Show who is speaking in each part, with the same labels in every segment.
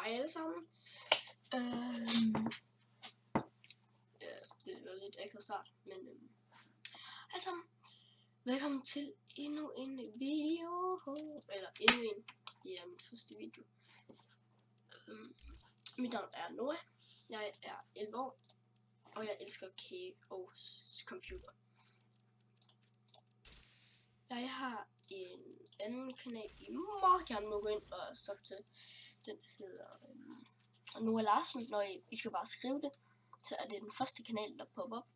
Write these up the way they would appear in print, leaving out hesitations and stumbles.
Speaker 1: Hej alle sammen. Det var lidt ekstra start, men hej sammen. Velkommen til endnu en video, eller endnu en. Det er min første video. Mit navn er Noah. Jeg er 11 år, og jeg elsker KO's computer. Jeg har en anden kanal, I må gerne må gå ind og sub til. Den hedder Noah Larsen. Når I skal bare skrive det, så er det den første kanal, der popper op.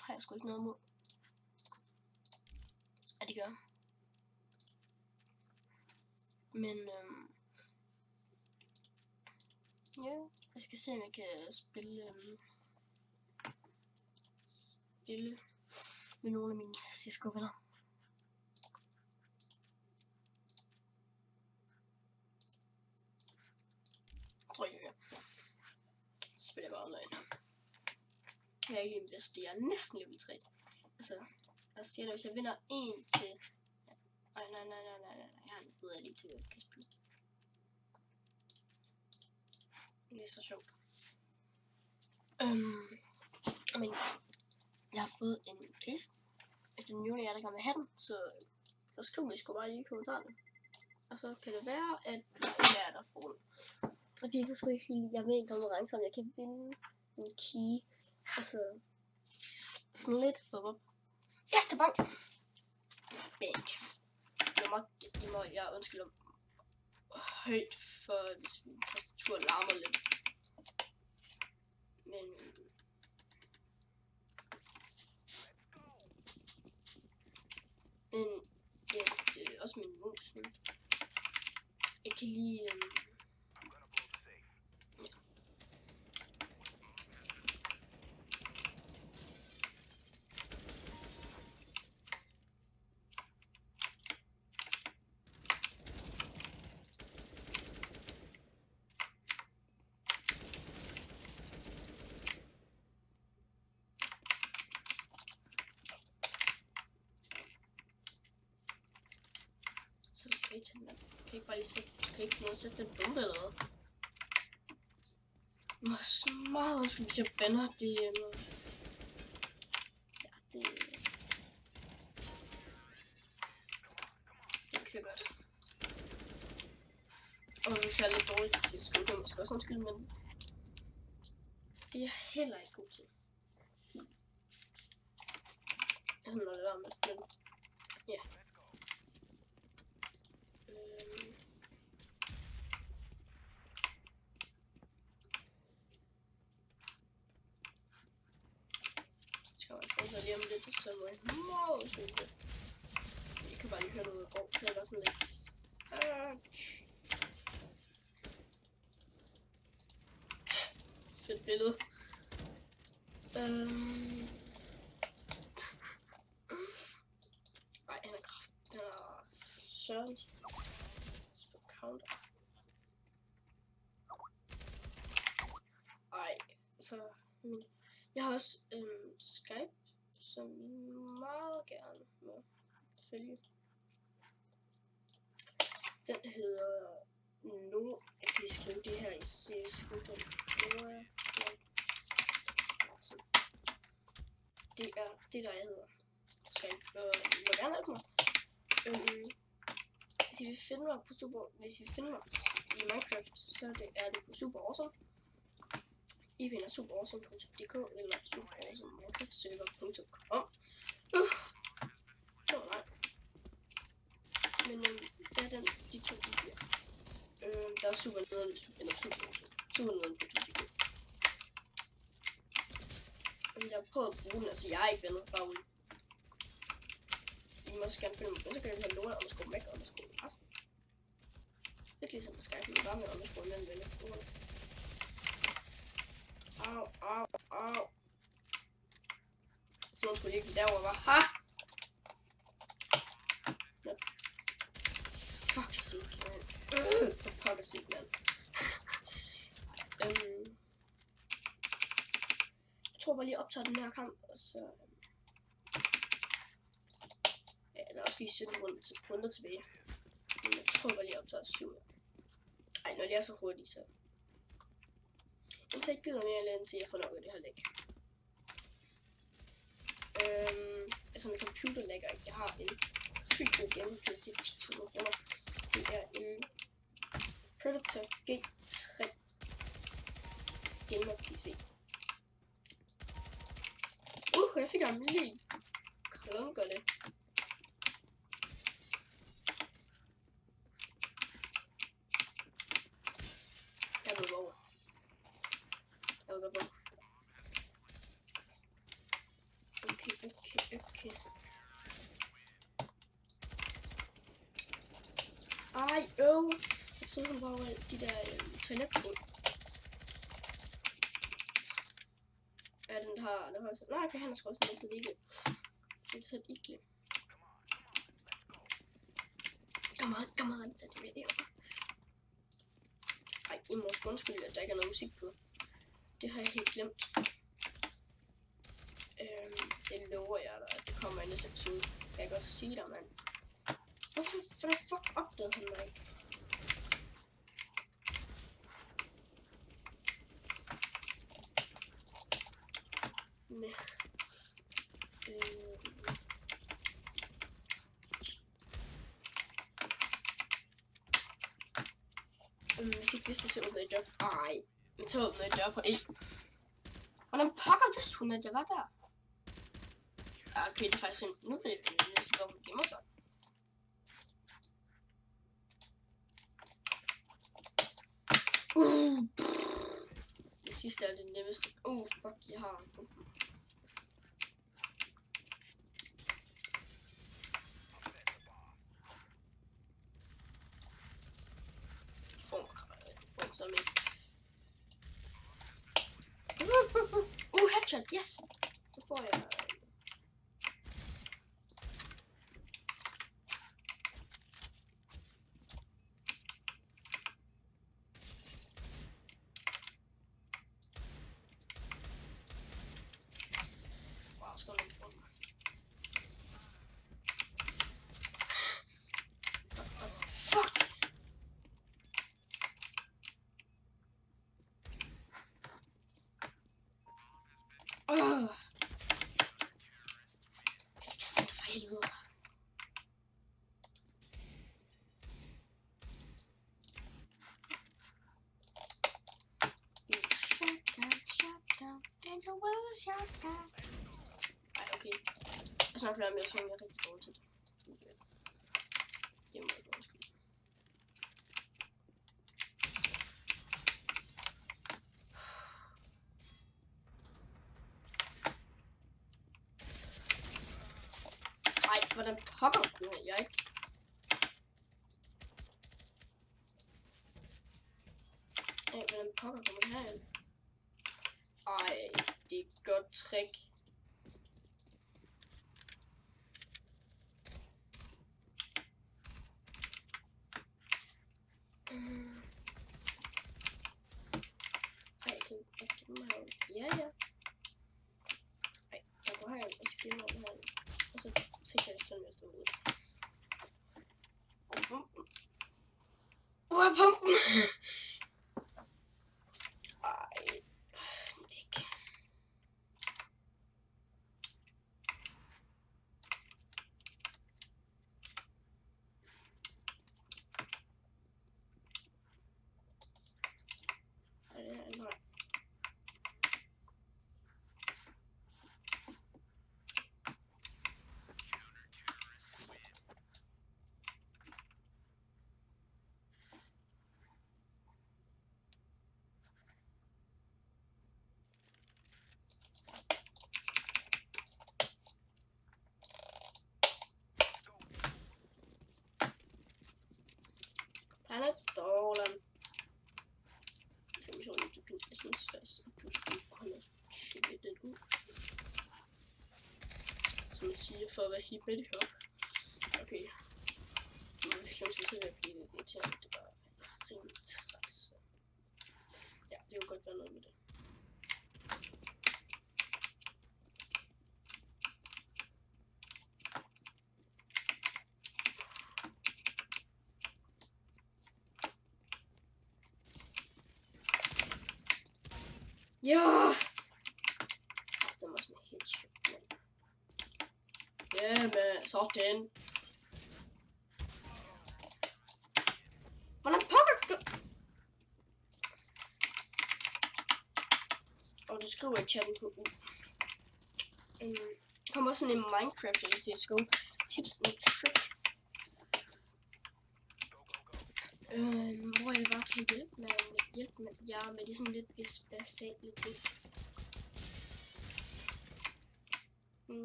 Speaker 1: Har jeg sgu ikke noget imod, at det gør. Men ja, jeg skal se om jeg kan spille med nogle af mine CSGO-venner. Tror jeg. Spiller bare online. Jeg er ikke lige bedst, jeg er næsten level 3. Altså, jeg siger det, hvis jeg vinder 1 til... Nej, jeg har en bedre lige til at kan spille. Det er så sjovt. Men jeg har fået en case. Hvis det er nogen af jer, der gerne vil have den, så skriv mig sgu bare lige i kommentarerne. Og så kan det være, at jeg er der får den. Fordi så skal jeg med en konkurrence, om jeg kan vinde en key. Og så sådan lidt op. Næste bank! Bank. Jeg undskylder højt for, hvis min tastatur larmer lidt. Men ja, det er også min mus. Jeg kan lige så satan, man kan ikke bare lige sætte, kan ikke noget sætte den bombe eller hvad? Hvor meget undskyld, hvis jeg bander det ja, det er ikke så godt. Og hvis jeg er lidt dårlig til CSGO, det er måske også undskyld, men det er jeg heller ikke god til. Jeg sådan noget der med, men ja. Så lige om lidt, så må jeg meget søge det. Jeg kan bare lige høre noget over, så er der sådan lidt. Fedt billede. Ej, han er kraft. Han er søren. Spil counter. Ej, så jeg har også Skype, som I meget gerne må følge. Den hedder Noah. Jeg kan lige skrive det her i CSGO. Noah. Det er det, der jeg hedder. Skype. Og I må gerne hjælpe mig. Hvis I vil finde mig på hvis I finder mig i Minecraft, så er det på Super Awesome. I finder superawesome.dk eller superawesomeminecraftserver.com. Det var nej. Men det er de to videoer. Der er super nederen, hvis du finder super nederen på DK. Jeg har prøvet at bruge den, altså jeg er ikke venner bare ud. I må også gerne følge mig på Instagram, så Noah _Mac _resten. Lidt ligesom på Skype, men bare med _ mellem venner. Au. Så nu skulle jeg ikke derovre, var ha! Ja. Fuck sake, man. For pokker sake, man. Jeg tror bare lige optager den her kamp, og så ja, der er også lige 17 runder tilbage. Men jeg tror bare lige optager 7. Ej, når jeg bliver så hurtigt, så indtil jeg gider mere eller indtil jeg får nok af det her læg. Altså min computer lægger ikke. Jeg har en sygt god gennemkøb til 10.000 kroner. Det er en Predator G3 gamer PC. Jeg fik ham lige klunker det. Jeg ved hvor. Jeg ved hvor. Okay. Ej, jeg troede hun var de der toiletting. Ja, den har så... Nej, okay, han er sgu også næsten lige. Det er så et igle. Come on, tag det med det. Ej, I må sgu undskylde, at der ikke er noget musik på. Det har jeg helt glemt. Det lover jeg dig, at det kommer i næste episode. Jeg kan godt sige dig, mand. Hvorfor fuck opdagede han mig ikke? Hvis I ikke vidste, så åbnede jeg dør. Ej, men så åbnede jeg dør på E. Hvordan pokker vidste hun, at jeg var der? Ja, okay, det er faktisk en... Nu ved jeg ikke, hvor hun gemmer sig. Det sidste er det nemmeste. Fuck, jeg har en pumpe. Headshot, yes! Så får jeg... Wow, skal jeg få den. Fuck! Alexander, for helvede. Shotgun, and the world shotgun. Ej, okay. Jeg snakker flere om, jeg er rigtig dårlig til det. Det må jeg ikke undskylde. Ej, hvordan pokker kunne jeg ikke? Ej, hvordan pokker kommer det her ind? Ej, det er et godt trick. Ej, jeg kan mig her. Ja. Ej, jeg går herind, og så giver mig herind. Og så tænker jeg sådan efter hovedet. Hvor er pumpen? Ej, ikke. Nej. Han er dårlig. Jeg tror, du kan synes, at du skulle holde shittet ud. Som man siger, for at være hip med det her. Okay. Nu er det kanskje til at blive lidt irriterende. Det var rimelig træt. Ja, det kunne godt være noget med det. Ja! Den var sådan helt sjovt. Jamen, sådan. Hvordan pokker du? Og du skriver i chatten på U. Kommer også sådan en Minecraft eller CSGO. Tips and tricks. Hvor jeg bare kan hjælpe med jer med de sådan lidt basale ting.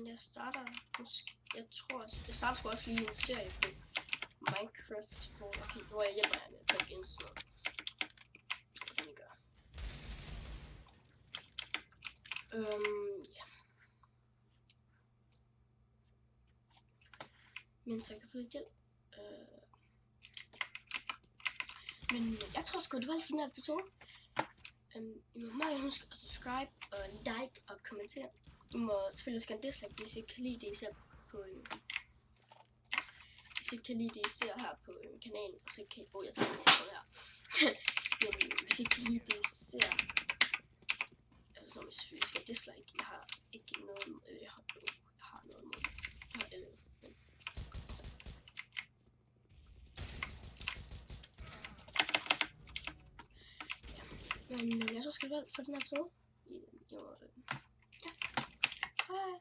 Speaker 1: Jeg starter sgu også lige en serie på Minecraft, hvor jeg hjælper jer med plugins og sådan noget. Hvordan I gør. Ja. Men så jeg kan få lidt hjælp. Men jeg tror sgu, det var lidt den her episode. I må meget huske at subscribe og like og kommentere. I må selvfølgelig skrive en dislike, hvis I kan lide det, I ser på hvis I kan lide det, I ser her på kanalen. Og så kan jeg tager ikke sige her. Men hvis I kan lide det, I ser, altså så må I selvfølgelig skrive dislike. Jeg har ikke noget, jeg har noget imod det. Men jeg tror, skal det være for den her episode. Ja. Hej.